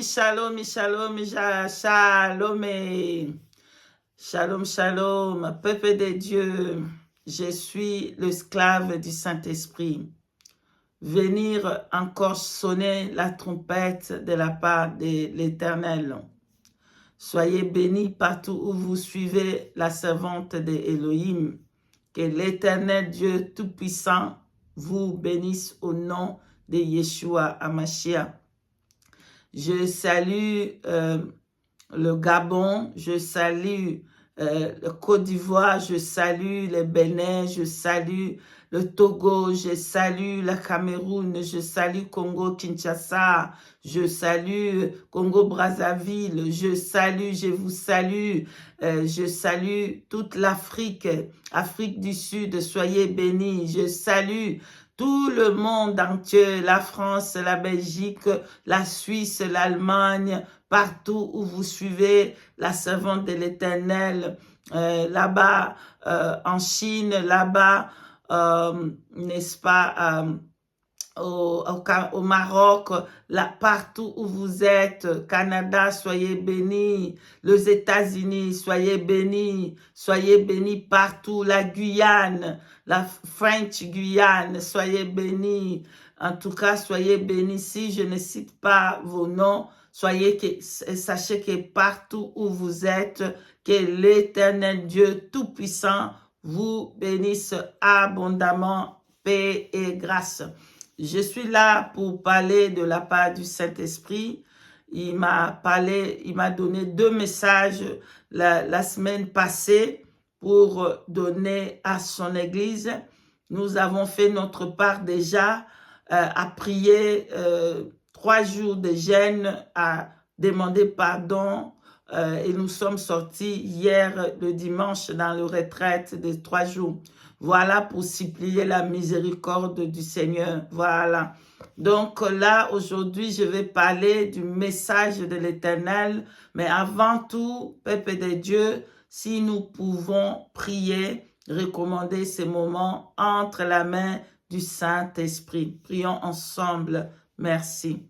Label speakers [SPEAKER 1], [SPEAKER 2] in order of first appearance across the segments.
[SPEAKER 1] shalom, shalom, shalom, shalom, shalom, peuple de Dieu, je suis l'esclave du Saint-Esprit. Venir encore sonner la trompette de la part de l'Éternel. Soyez bénis partout où vous suivez la servante de Elohim. Que l'Éternel Dieu Tout-Puissant vous bénisse au nom de Yeshua HaMashiach. Je salue le Gabon, je salue le Côte d'Ivoire, je salue le Bénin, je salue le Togo, je salue le Cameroun, je salue Congo-Kinshasa, je salue Congo-Brazzaville, je vous salue, je salue toute l'Afrique, Afrique du Sud, soyez bénis, je salue tout le monde entier, la France, la Belgique, la Suisse, l'Allemagne, partout où vous suivez la servante de l'Éternel, là-bas en Chine, là-bas, n'est-ce pas, au Maroc, là, partout où vous êtes, Canada, soyez bénis, les États-Unis, soyez bénis partout, la Guyane, la French Guyane, soyez bénis, en tout cas, soyez bénis. Si je ne cite pas vos noms, sachez que partout où vous êtes, que l'Éternel Dieu Tout-Puissant vous bénisse abondamment, paix et grâce. Je suis là pour parler de la part du Saint-Esprit. Il m'a donné 2 messages la semaine passée pour donner à son Église. Nous avons fait notre part déjà à prier 3 jours de jeûne, à demander pardon. Et nous sommes sortis hier, le dimanche, dans le retraite de 3 jours. Voilà, pour supplier la miséricorde du Seigneur. Voilà. Donc là, aujourd'hui, je vais parler du message de l'Éternel. Mais avant tout, peuple de Dieu, si nous pouvons prier, recommander ces moments entre la main du Saint-Esprit. Prions ensemble. Merci.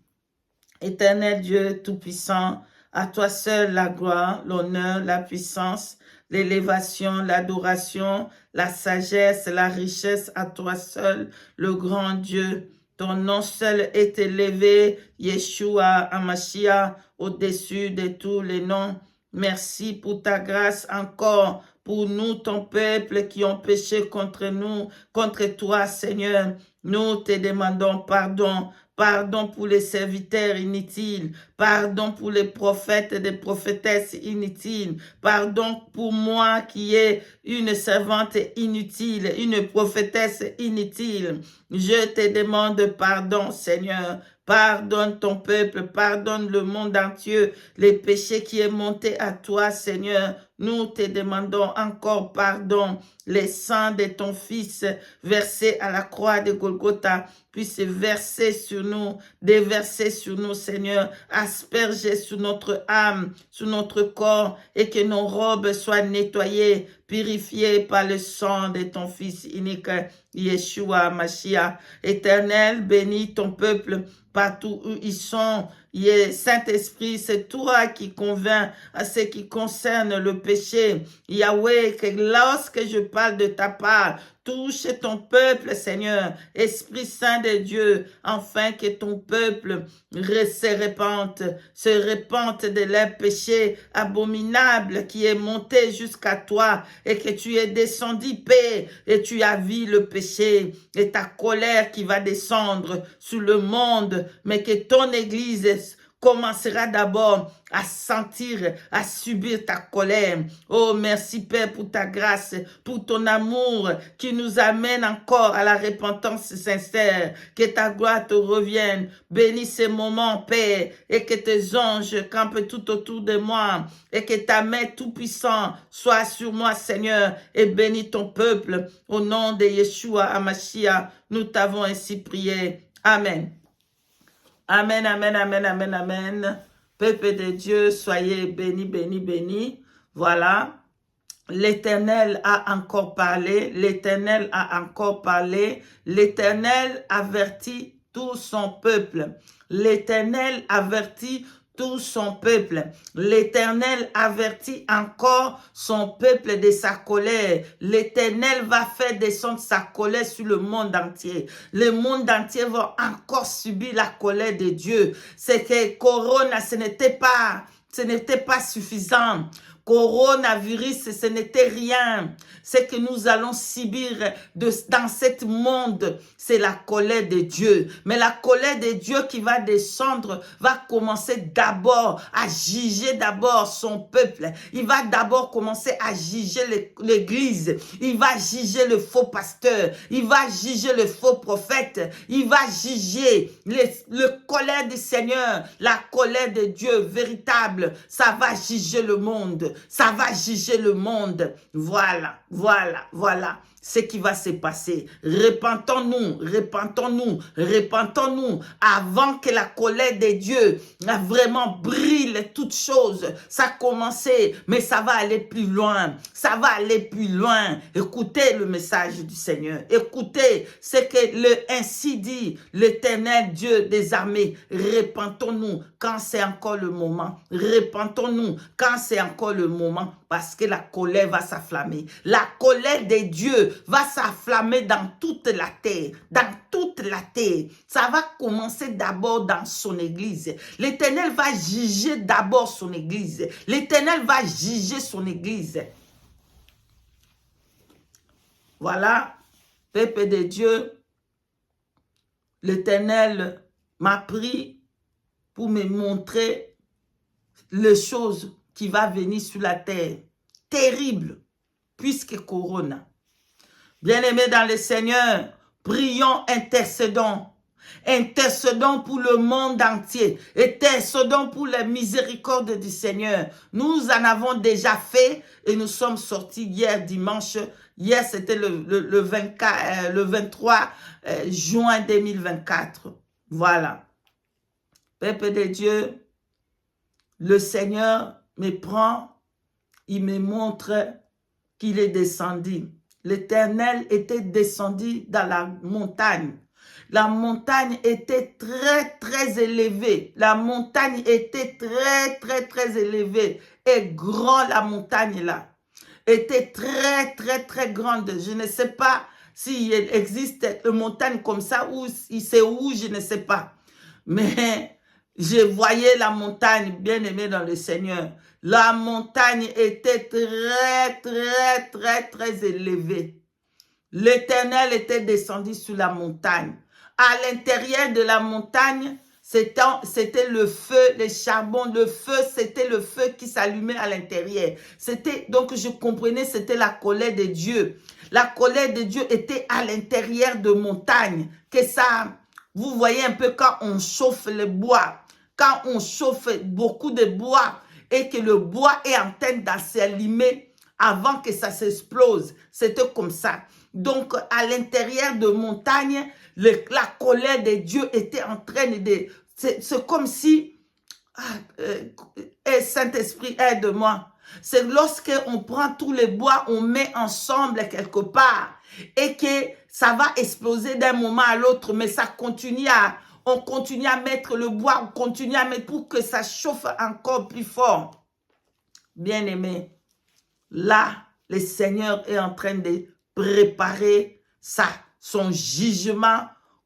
[SPEAKER 1] Éternel Dieu Tout-Puissant, à toi seul la gloire, l'honneur, la puissance, l'élévation, l'adoration, la sagesse, la richesse, à toi seul, le grand Dieu. Ton nom seul est élevé, Yeshua HaMashiach, au-dessus de tous les noms. Merci pour ta grâce encore, pour nous, ton peuple, qui ont péché contre nous, contre toi, Seigneur. Nous te demandons pardon. Pardon pour les serviteurs inutiles. Pardon pour les prophètes et les prophétesses inutiles. Pardon pour moi qui est une servante inutile, une prophétesse inutile. Je te demande pardon, Seigneur. Pardonne ton peuple, pardonne le monde entier, les péchés qui est monté à toi, Seigneur. Nous te demandons encore pardon. Les sangs de ton Fils versés à la croix de Golgotha puissent verser sur nous, déverser sur nous, Seigneur, asperger sur notre âme, sur notre corps, et que nos robes soient nettoyées, purifiées par le sang de ton Fils unique, Yeshua HaMashiach. Éternel, bénis ton peuple partout où ils sont. Saint-Esprit, c'est toi qui convainc à ce qui concerne le péché. Yahweh, que lorsque je parle de ta part, touche ton peuple, Seigneur, Esprit Saint de Dieu, afin que ton peuple se répande de leurs péchés abominables qui est monté jusqu'à toi, et que tu es descendu, paix, et tu as vu le péché, et ta colère qui va descendre sur le monde, mais que ton Église commencera d'abord à sentir, à subir ta colère. Oh, merci Père pour ta grâce, pour ton amour qui nous amène encore à la repentance sincère. Que ta gloire te revienne. Bénis ces moments, Père, et que tes anges campent tout autour de moi, et que ta main tout-puissante soit sur moi, Seigneur, et bénis ton peuple. Au nom de Yeshua HaMashiach, nous t'avons ainsi prié. Amen. Amen, amen, amen, amen, amen. Peuple de Dieu, soyez bénis, bénis, bénis. Voilà. L'Éternel a encore parlé. L'Éternel a encore parlé. L'Éternel avertit tout son peuple. L'Éternel avertit tout son peuple. L'Éternel avertit encore son peuple de sa colère. L'Éternel va faire descendre sa colère sur le monde entier. Le monde entier va encore subir la colère de Dieu. C'est que Corona, ce n'était pas suffisant. Coronavirus, ce n'était rien. Ce que nous allons subir dans ce monde, c'est la colère de Dieu. Mais la colère de Dieu qui va descendre va commencer d'abord à juger d'abord son peuple. Il va d'abord commencer à juger l'église. Il va juger le faux pasteur. Il va juger le faux prophète. Il va juger le colère du Seigneur, la colère de Dieu véritable. Ça va juger le monde. Ça va juger le monde. Voilà, voilà, voilà ce qui va se passer. Repentons-nous, repentons-nous, repentons-nous avant que la colère de Dieu vraiment brille toutes choses. Ça a commencé, mais ça va aller plus loin. Ça va aller plus loin. Écoutez le message du Seigneur. Écoutez ce que ainsi dit l'Éternel Dieu des armées. Repentons-nous quand c'est encore le moment. Repentons-nous quand c'est encore le moment, parce que la colère va s'afflammer. La colère de Dieu va s'afflammer dans toute la terre. Dans toute la terre. Ça va commencer d'abord dans son église. L'Éternel va juger d'abord son église. L'Éternel va juger son église. Voilà, peuple de Dieu, l'Éternel m'a pris pour me montrer les choses qui vont venir sur la terre. Terrible, puisque Corona. Bien-aimés dans le Seigneur, prions, intercédons. Intercédons pour le monde entier. Intercédons pour la miséricorde du Seigneur. Nous en avons déjà fait et nous sommes sortis hier dimanche. Hier, c'était le 23 juin 2024. Voilà. Peuple de Dieu, le Seigneur me prend, il me montre qu'il est descendu. L'Éternel était descendu dans la montagne. La montagne était très, très élevée. La montagne était très, très, très élevée. Et grand, la montagne là. Était très, très, très grande. Je ne sais pas s'il existe une montagne comme ça ou c'est où, je ne sais pas. Mais je voyais la montagne, bien aimée dans le Seigneur. La montagne était très, très, très, très élevée. L'Éternel était descendu sur la montagne. À l'intérieur de la montagne, c'était le feu, le charbon, le feu, c'était le feu qui s'allumait à l'intérieur. Donc je comprenais, c'était la colère de Dieu. La colère de Dieu était à l'intérieur de montagne. Que ça, vous voyez un peu quand on chauffe le bois, quand on chauffe beaucoup de bois et que le bois est en train de s'allumer avant que ça s'explose. C'était comme ça. Donc, à l'intérieur de montagne, la colère de Dieu était en train de... C'est comme si... Saint-Esprit, aide-moi. C'est lorsque on prend tous les bois, on met ensemble quelque part et que ça va exploser d'un moment à l'autre, mais ça continue on continue à mettre le bois, on continue à mettre pour que ça chauffe encore plus fort. Bien-aimé, là, le Seigneur est en train de préparer son jugement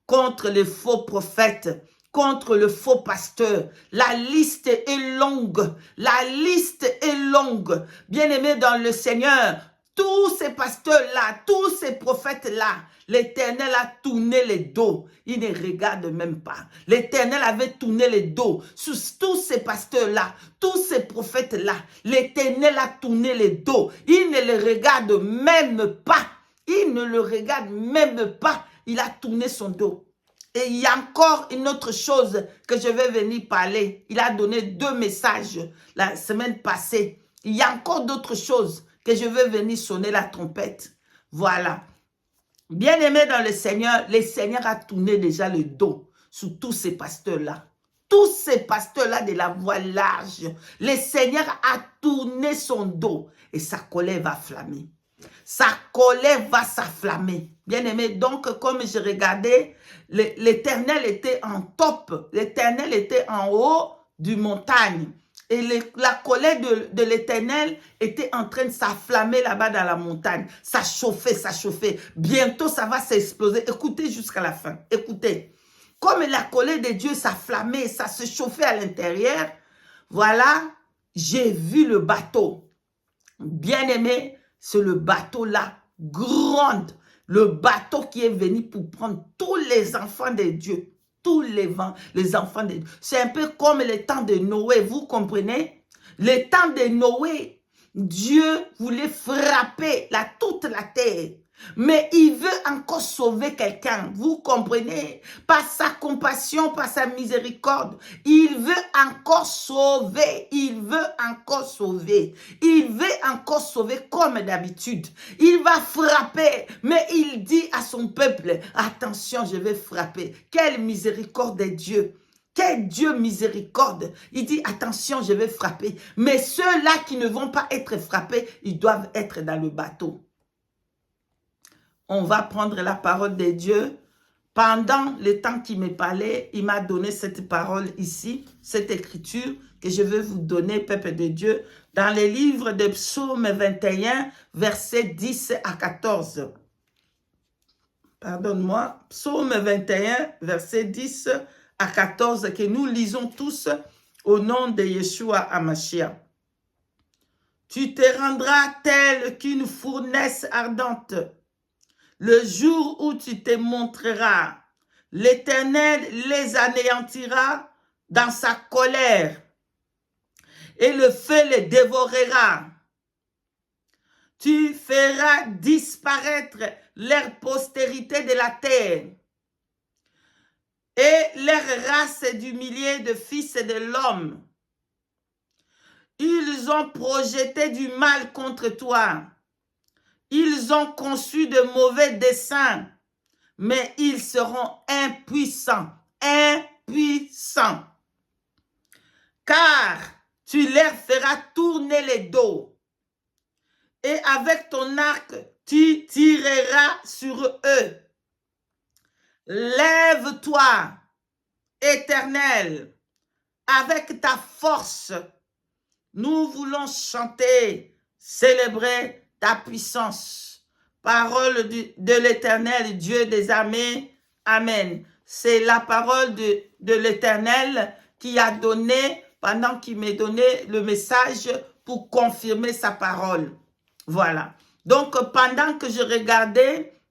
[SPEAKER 1] contre les faux prophètes, contre le faux pasteur. La liste est longue. La liste est longue. Bien-aimés dans le Seigneur, tous ces pasteurs-là, tous ces prophètes-là, l'Éternel a tourné les dos. Il ne regarde même pas. L'Éternel avait tourné les dos sur tous ces pasteurs-là, tous ces prophètes-là. L'Éternel a tourné les dos. Il ne les regarde même pas. Il ne le regarde même pas. Il a tourné son dos. Et il y a encore une autre chose que je vais venir parler. Il a donné 2 messages la semaine passée. Il y a encore d'autres choses que je vais venir sonner la trompette. Voilà. Bien-aimé dans le Seigneur a tourné déjà le dos sur tous ces pasteurs-là. Tous ces pasteurs-là de la voie large. Le Seigneur a tourné son dos et sa colère va flammer. Sa colère va s'afflammer. Bien-aimé, donc comme je regardais, l'Éternel était en top. L'Éternel était en haut du montagne. Et la colère de l'Éternel était en train de s'afflammer là-bas dans la montagne. Ça chauffait, ça chauffait. Bientôt, ça va s'exploser. Écoutez jusqu'à la fin. Écoutez. Comme la colère de Dieu s'afflammait, ça se chauffait à l'intérieur, voilà, j'ai vu le bateau. Bien-aimé, c'est le bateau-là, grande. Le bateau qui est venu pour prendre tous les enfants de Dieu. Tous les enfants de Dieu. C'est un peu comme le temps de Noé, vous comprenez? Le temps de Noé, Dieu voulait frapper toute la terre. Mais il veut encore sauver quelqu'un, vous comprenez? Par sa compassion, par sa miséricorde, il veut encore sauver, il veut encore sauver, il veut encore sauver comme d'habitude. Il va frapper, mais il dit à son peuple, attention, je vais frapper. Quelle miséricorde de Dieu! Quel Dieu miséricorde! Il dit, attention, je vais frapper. Mais ceux-là qui ne vont pas être frappés, ils doivent être dans le bateau. On va prendre la parole de Dieu. Pendant le temps qu'il me parlait, il m'a donné cette parole ici, cette écriture que je veux vous donner, peuple de Dieu, dans les livres de Psaume 21, versets 10 à 14. Pardonne-moi, Psaume 21, versets 10 à 14, que nous lisons tous au nom de Yeshua HaMashiach. Tu te rendras tel qu'une fournaise ardente. Le jour où tu te montreras, l'Éternel les anéantira dans sa colère et le feu les dévorera. Tu feras disparaître leur postérité de la terre et leur race du millier de fils de l'homme. Ils ont projeté du mal contre toi. Ils ont conçu de mauvais desseins, mais ils seront impuissants, impuissants. Car tu leur feras tourner les dos, et avec ton arc, tu tireras sur eux. Lève-toi, Éternel, avec ta force. Nous voulons chanter, célébrer ta puissance. Parole de l'Éternel, Dieu des armées. Amen. C'est la parole de l'Éternel qui a donné, pendant qu'il m'a donné le message pour confirmer sa parole. Voilà. Donc, pendant que je regardais,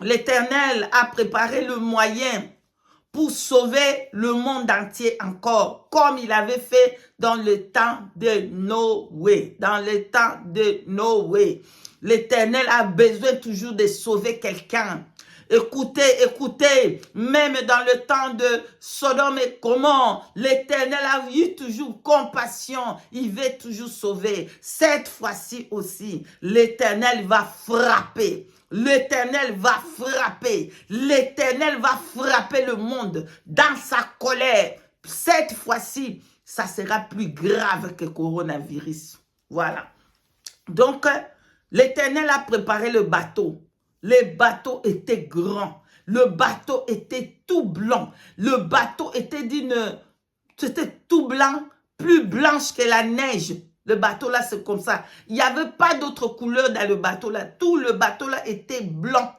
[SPEAKER 1] l'Éternel a préparé le moyen pour sauver le monde entier encore, comme il avait fait dans le temps de Noé. Dans le temps de Noé. L'Éternel a besoin toujours de sauver quelqu'un. Écoutez, écoutez, même dans le temps de Sodome et Gomorrhe, l'Éternel a eu toujours compassion, il veut toujours sauver. Cette fois-ci aussi, l'Éternel va frapper. L'Éternel va frapper. L'Éternel va frapper le monde dans sa colère. Cette fois-ci, ça sera plus grave que le coronavirus. Voilà. Donc, l'Éternel a préparé le bateau. Le bateau était grand. Le bateau était tout blanc. Le bateau était c'était tout blanc, plus blanche que la neige. Le bateau là, c'est comme ça. Il n'y avait pas d'autre couleur dans le bateau là. Tout le bateau là était blanc.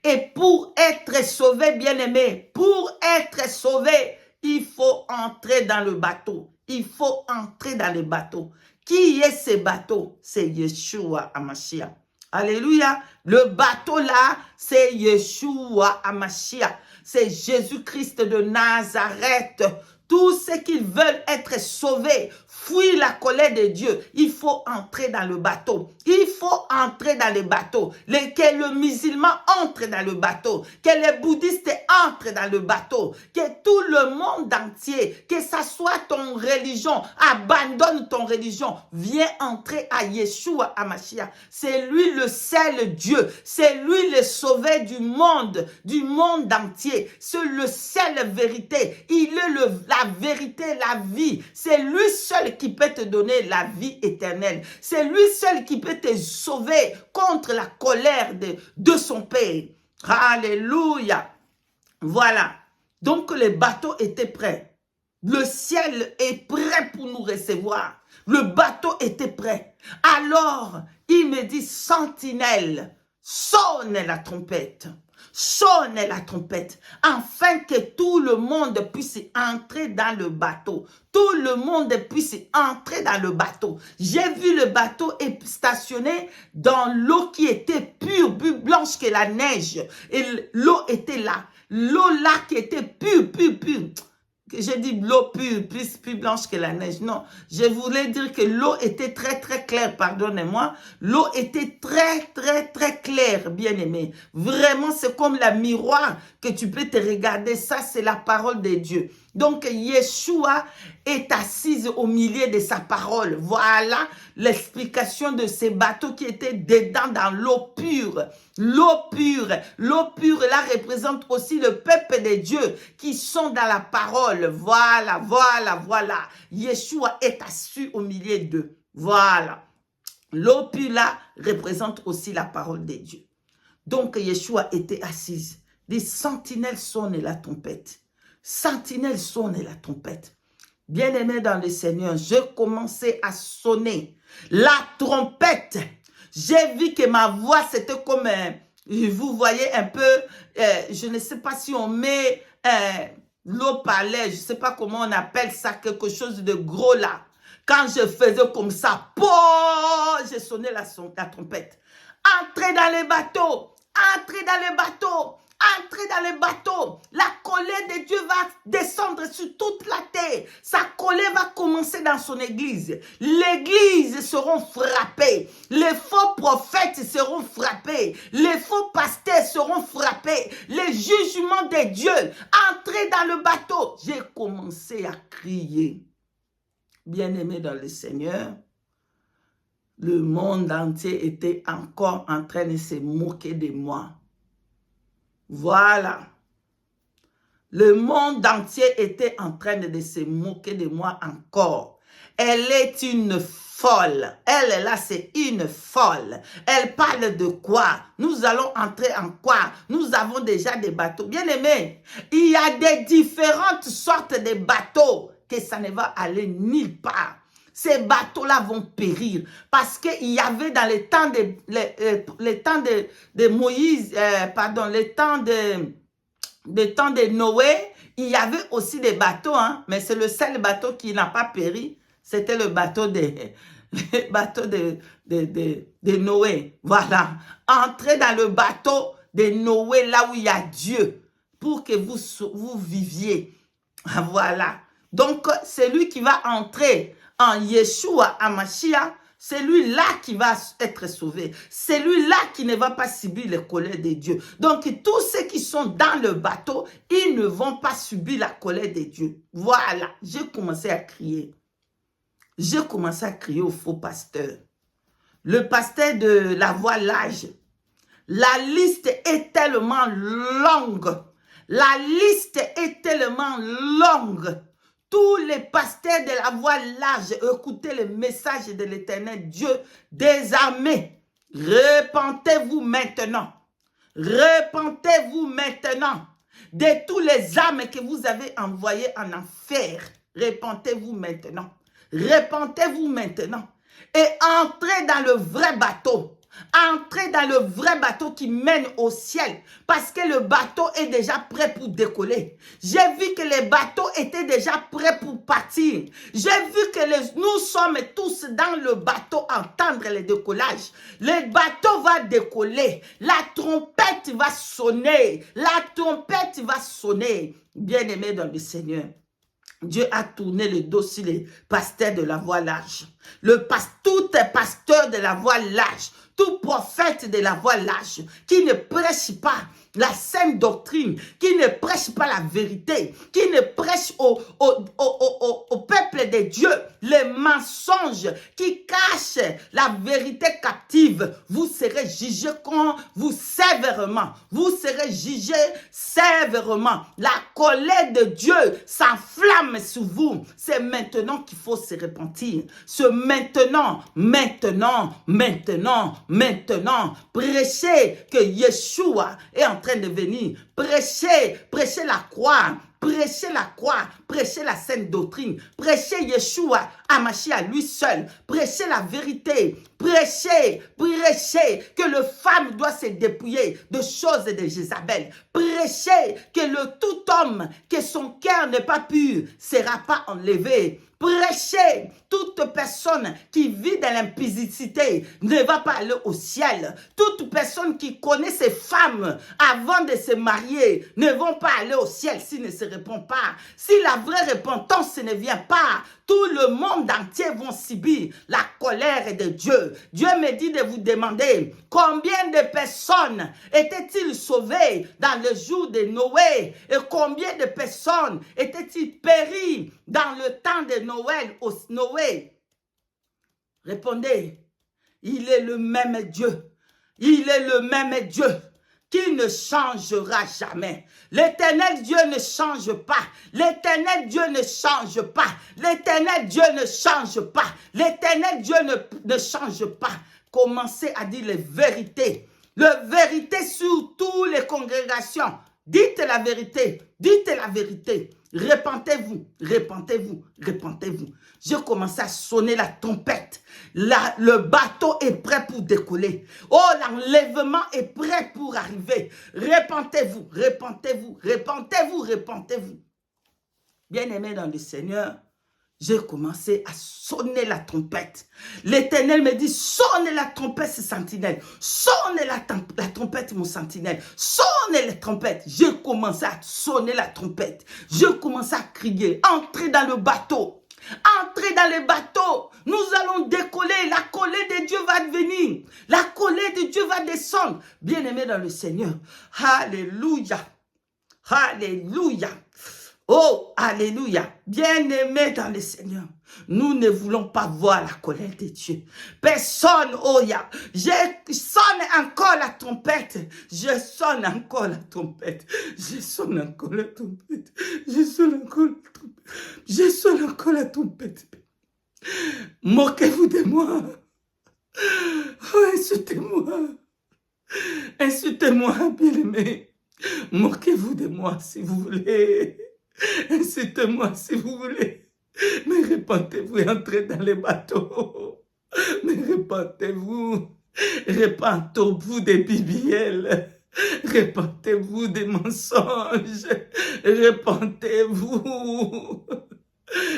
[SPEAKER 1] Et pour être sauvé, bien-aimé, pour être sauvé, il faut entrer dans le bateau. Il faut entrer dans le bateau. Qui est ce bateau? C'est Yeshua HaMashiach. Alléluia. Le bateau là, c'est Yeshua HaMashiach. C'est Jésus-Christ de Nazareth. Tous ceux qui veulent être sauvés, fuient la colère de Dieu, il faut entrer dans le bateau. Il faut entrer dans le bateau. Que le musulman entre dans le bateau. Que les bouddhistes entrent dans le bateau. Que tout le monde entier, que ça soit ton religion, abandonne ton religion. Viens entrer à Yeshua HaMashiach. C'est lui le seul Dieu. C'est lui le sauveur du monde entier. C'est le seul vérité. Il est la vérité, la vie. C'est lui seul qui peut te donner la vie éternelle. C'est lui seul qui peut te sauver contre la colère de son Père. Alléluia. Voilà. Donc, le bateau était prêt. Le ciel est prêt pour nous recevoir. Le bateau était prêt. Alors, il me dit, sentinelle, sonne la trompette. Sonne la trompette, afin que tout le monde puisse entrer dans le bateau. Tout le monde puisse entrer dans le bateau. J'ai vu le bateau stationné dans l'eau qui était pure, plus blanche que la neige. Et l'eau était là. L'eau là qui était pure, pure, pure. J'ai dit l'eau pure, plus blanche que la neige. Non, je voulais dire que l'eau était très, très claire, pardonnez-moi. L'eau était très, très, très claire, bien-aimé. Vraiment, c'est comme la miroir que tu peux te regarder. Ça, c'est la parole de Dieu. Donc, Yeshua est assise au milieu de sa parole. Voilà l'explication de ces bateaux qui étaient dedans dans l'eau pure. L'eau pure. L'eau pure, là, représente aussi le peuple de Dieu qui sont dans la parole. Voilà, voilà, voilà. Yeshua est assis au milieu d'eux. Voilà. L'eau pure, là, représente aussi la parole de Dieu. Donc, Yeshua était assise. Des sentinelles sonnent la trompette. Sentinelle sonne la trompette. Bien-aimé dans le Seigneur, je commençais à sonner la trompette. J'ai vu que ma voix, c'était comme, vous voyez un peu, je ne sais pas si on met l'eau-palais, je ne sais pas comment on appelle ça, quelque chose de gros là. Quand je faisais comme ça, j'ai sonné la trompette. Entrez dans les bateaux, entrez dans les bateaux. Entrez dans les bateaux. La colère de Dieu va descendre sur toute la terre. Sa colère va commencer dans son église. L'église seront frappées. Les faux prophètes seront frappés. Les faux pasteurs seront frappés. Les jugements de Dieu. Entrez dans le bateau. J'ai commencé à crier. Bien-aimé dans le Seigneur, le monde entier était encore en train de se moquer de moi. Voilà. Le monde entier était en train de se moquer de moi encore. Elle est une folle. Elle, là, c'est une folle. Elle parle de quoi? Nous allons entrer en quoi? Nous avons déjà des bateaux. Bien aimé, il y a des différentes sortes de bateaux que ça ne va aller nulle part. Ces bateaux-là vont périr parce qu'il y avait dans les temps de Moïse, pardon, le temps de Noé, il y avait aussi des bateaux, hein, mais c'est le seul bateau qui n'a pas péri, c'était le bateau de Noé. Voilà, entrez dans le bateau de Noé, là où il y a Dieu, pour que vous viviez. Voilà, donc c'est lui qui va entrer en Yeshua, en Mashiach, c'est lui-là qui va être sauvé. C'est lui-là qui ne va pas subir les colères de Dieu. Donc, tous ceux qui sont dans le bateau, ils ne vont pas subir la colère de Dieu. Voilà, j'ai commencé à crier. J'ai commencé à crier au faux pasteur. Le pasteur de la voie large. La liste est tellement longue. La liste est tellement longue. Tous les pasteurs de la voie large, écoutez le message de l'Éternel Dieu des armées. Repentez-vous maintenant. Repentez-vous maintenant de tous les âmes que vous avez envoyées en enfer. Repentez-vous maintenant. Repentez-vous maintenant. Et entrez dans le vrai bateau. Entrez dans le vrai bateau qui mène au ciel. Parce que le bateau est déjà prêt pour décoller. J'ai vu que les bateaux étaient déjà prêts pour partir. J'ai vu que nous sommes tous dans le bateau à entendre le décollage. Le bateau va décoller. La trompette va sonner. La trompette va sonner. Bien-aimé dans le Seigneur. Dieu a tourné le dos sur les pasteurs de la voie large. Tout pasteur de la voie large, tout prophète de la voie large, qui ne prêche pas la saine doctrine, qui ne prêche pas la vérité, qui ne prêche au peuple de Dieu les mensonges, qui cachent la vérité captive, vous serez jugés comme vous sévèrement. Vous serez jugés sévèrement. La colère de Dieu s'enflamme sur vous. C'est maintenant qu'il faut se repentir. C'est maintenant. Prêchez que Yeshua est en train de venir. Prêchez la croix. prêchez la croix, prêchez la sainte doctrine, prêchez Yeshua, Amashia lui seul, prêchez la vérité, prêchez que le femme doit se dépouiller de choses de Jézabel, prêchez que le tout homme, que son cœur n'est pas pur, sera pas enlevé. Prêchez, toute personne qui vit dans l'impudicité ne va pas aller au ciel. Toute personne qui connaît ses femmes avant de se marier ne vont pas aller au ciel s'il ne se répond pas. Si la vraie repentance ne vient pas, tout le monde entier vont subir la colère de Dieu. Dieu me dit de vous demander combien de personnes étaient-ils sauvées dans le jour de Noé et combien de personnes étaient-ils péries dans le temps de Noé. Répondez, il est le même Dieu. Il est le même Dieu qui ne changera jamais. L'éternel Dieu ne change pas. L'éternel Dieu ne change pas. L'éternel Dieu ne change pas. L'éternel Dieu ne change pas. Commencez à dire les vérités. La vérité sur toutes les congrégations. Dites la vérité. Dites la vérité. Repentez-vous, repentez-vous, repentez-vous. J'ai commencé à sonner la trompette. Le bateau est prêt pour décoller. Oh, l'enlèvement est prêt pour arriver. Repentez-vous, repentez-vous, repentez-vous, repentez-vous. Bien-aimés dans le Seigneur, j'ai commencé à sonner la trompette. L'Éternel me dit, sonne la trompette, sentinelle. Sonne la trompette, mon sentinelle. Sonne la trompette. J'ai commencé à sonner la trompette. J'ai commencé à crier, entrez dans le bateau. Entrez dans le bateau. Nous allons décoller. La colère de Dieu va venir. La colère de Dieu va descendre. Bien-aimés dans le Seigneur. Alléluia. Alléluia. Oh, alléluia, bien-aimés dans le Seigneur, nous ne voulons pas voir la colère de Dieu. Personne, oh, je sonne encore la trompette, je sonne encore la trompette, je sonne encore la trompette, je sonne encore la trompette, je sonne encore la trompette. Moquez-vous de moi, oh, insultez-moi, insultez-moi, bien-aimés, moquez-vous de moi si vous voulez. Insultez-moi si vous voulez, mais repentez-vous et entrez dans les bateaux. Mais repentez-vous, repentez-vous des bibiels, repentez-vous des mensonges, repentez-vous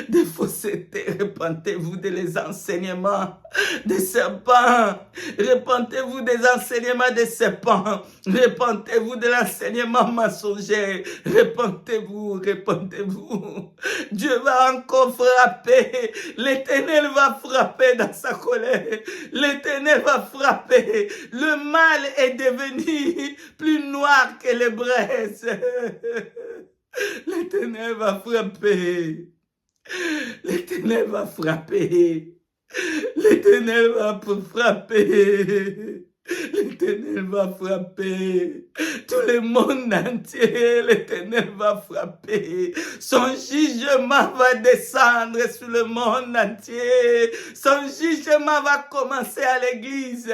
[SPEAKER 1] des faussetés, repentez-vous des enseignements des serpents, repentez-vous des enseignements des serpents, repentez-vous de l'enseignement mensonger, repentez-vous, repentez-vous. Dieu va encore frapper, l'Éternel va frapper dans sa colère, l'Éternel va frapper, le mal est devenu plus noir que les braises, l'Éternel va frapper. L'Éternel va frapper. L'Éternel va frapper. L'Éternel va frapper. Tout le monde entier, l'Éternel va frapper. Son jugement va descendre sur le monde entier. Son jugement va commencer à l'église.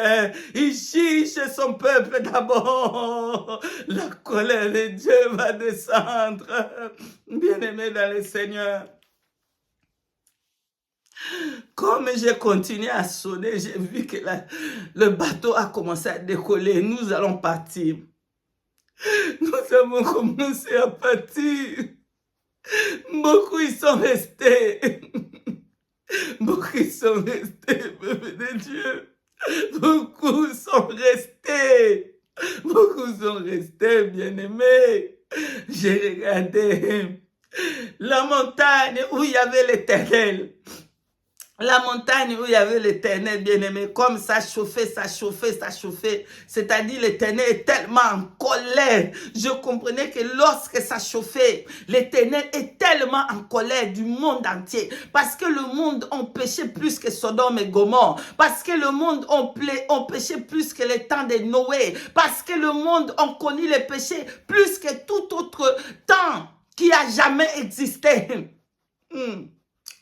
[SPEAKER 1] Il juge son peuple d'abord. La colère de Dieu va descendre. Bien-aimés dans le Seigneur. Comme j'ai continué à sonner, j'ai vu que le bateau a commencé à décoller. Nous allons partir. Nous avons commencé à partir. Beaucoup ils sont restés. Beaucoup ils sont restés, peuple de Dieu. Beaucoup sont restés. Beaucoup sont restés, bien-aimés. J'ai regardé la montagne où il y avait l'Éternel. La montagne où il y avait l'Éternel, bien-aimé, comme ça chauffait, ça chauffait, ça chauffait. C'est-à-dire l'Éternel est tellement en colère. Je comprenais que lorsque ça chauffait, l'Éternel est tellement en colère du monde entier. Parce que le monde a péché plus que Sodome et Gomorrhe. Parce que le monde a péché plus que les temps de Noé. Parce que le monde a connu les péchés plus que tout autre temps qui a jamais existé.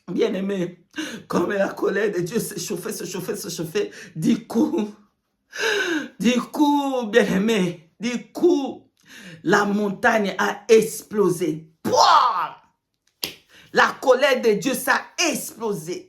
[SPEAKER 1] Bien-aimé, comme la colère de Dieu se chauffait, se chauffait, se chauffait, du coup, bien-aimé, du coup, la montagne a explosé. Pouah! La colère de Dieu, ça a explosé.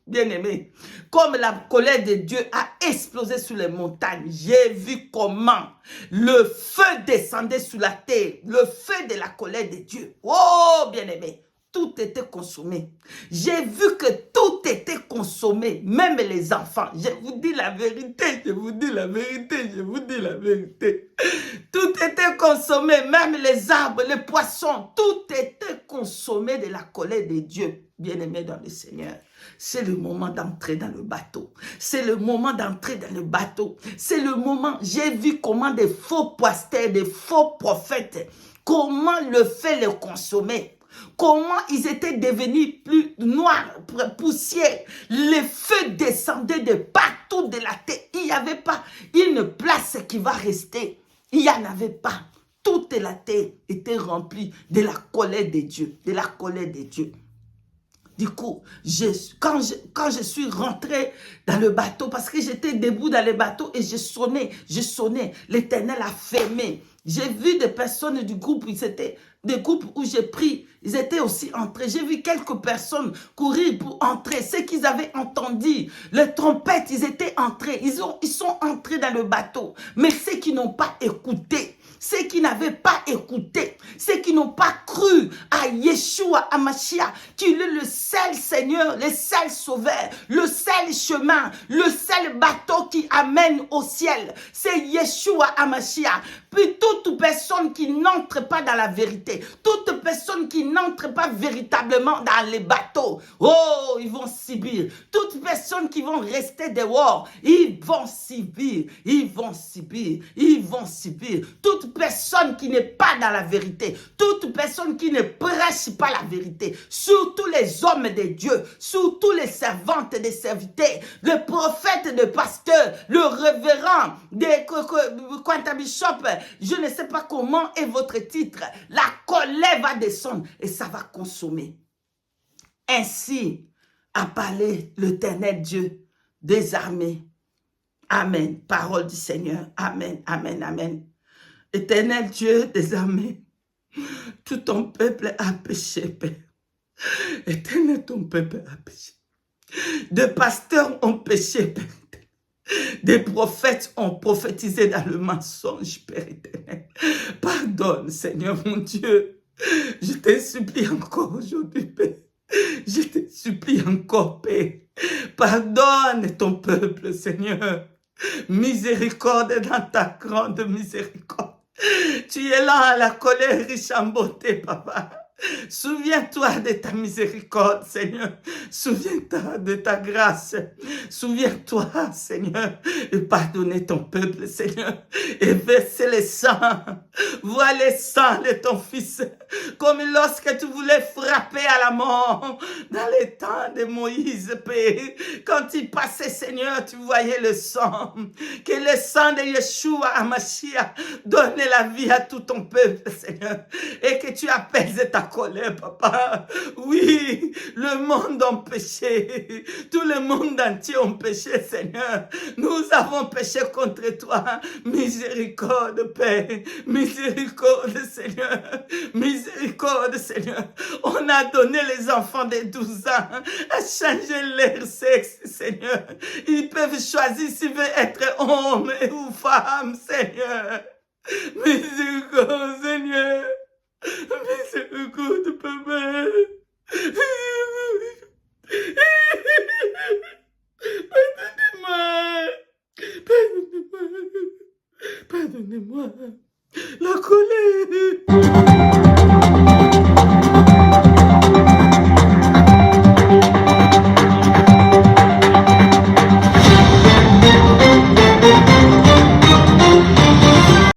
[SPEAKER 1] Bien-aimé, comme la colère de Dieu a explosé sur les montagnes, j'ai vu comment le feu descendait sur la terre, le feu de la colère de Dieu. Oh, bien-aimé, tout était consommé. J'ai vu que tout était consommé, même les enfants. Je vous dis la vérité, je vous dis la vérité, je vous dis la vérité. Tout était consommé, même les arbres, les poissons, tout était consommé de la colère de Dieu. Bien-aimé dans le Seigneur, c'est le moment d'entrer dans le bateau. C'est le moment d'entrer dans le bateau. C'est le moment, j'ai vu comment des faux pasteurs, des faux prophètes, comment le fait les consommer. Comment ils étaient devenus plus noirs, poussière. Les feux descendaient de partout de la terre. Il n'y avait pas une place qui va rester. Il n'y en avait pas. Toute la terre était remplie de la colère de Dieu. De la colère de Dieu. Du coup, quand je suis rentré dans le bateau, parce que j'étais debout dans le bateau et je sonnais, l'Éternel a fermé. J'ai vu des personnes du groupe, c'était des groupes où j'ai pris, ils étaient aussi entrés. J'ai vu quelques personnes courir pour entrer. Ceux qu'ils avaient entendu, les trompettes, ils étaient entrés. Ils sont entrés dans le bateau. Mais ceux qui n'ont pas écouté, ceux qui n'avaient pas écouté, ceux qui n'ont pas cru à Yeshua, à Mashiach, qu'il est le seul Seigneur, le seul Sauveur, le seul chemin, le seul bateau qui amène au ciel. C'est Yeshua, à Mashiach. Puis toute personne qui n'entre pas dans la vérité, toute personne qui n'entre pas véritablement dans les bateaux, oh, ils vont subir. Toute personne qui vont rester dehors, ils vont subir, ils vont subir, ils vont subir. Toute personne qui n'est pas dans la vérité, toute personne qui ne prêche pas la vérité, surtout les hommes de Dieu, surtout les servantes des serviteurs, le prophète, le pasteur, le révérend, Quanta Bishop, je ne sais pas comment est votre titre, la colère va descendre et ça va consommer. Ainsi a parlé l'Éternel Dieu des armées. Amen. Parole du Seigneur. Amen, amen, amen. Éternel Dieu des armées, tout ton peuple a péché, Père. Éternel, ton peuple a péché. Des pasteurs ont péché, Père. Des prophètes ont prophétisé dans le mensonge, Père éternel. Pardonne, Seigneur mon Dieu. Je te supplie encore aujourd'hui, Père. Je te supplie encore, Père. Pardonne ton peuple, Seigneur. Miséricorde dans ta grande miséricorde. Tu es là à la colère riche en beauté, Papa. Souviens-toi de ta miséricorde, Seigneur. Souviens-toi de ta grâce. Souviens-toi, Seigneur, de pardonner ton peuple, Seigneur, et verser le sang. Vois le sang de ton Fils, comme lorsque tu voulais frapper à la mort dans les temps de Moïse, Père. Quand il passait, Seigneur, tu voyais le sang. Que le sang de Yeshua Hamashiach donne la vie à tout ton peuple, Seigneur, et que tu apaises ta colère, Papa. Oui, le monde a péché. Tout le monde entier a péché, Seigneur. Nous avons péché contre toi. Miséricorde, Père. Miséricorde, Seigneur. Miséricorde, Seigneur. On a donné les enfants de 12 ans à changer leur sexe, Seigneur. Ils peuvent choisir s'ils veulent être homme ou femme, Seigneur. Miséricorde, Seigneur. Miséricorde, Papa. Pardonnez-moi. Pardonnez-moi. Pardonnez-moi. La colère.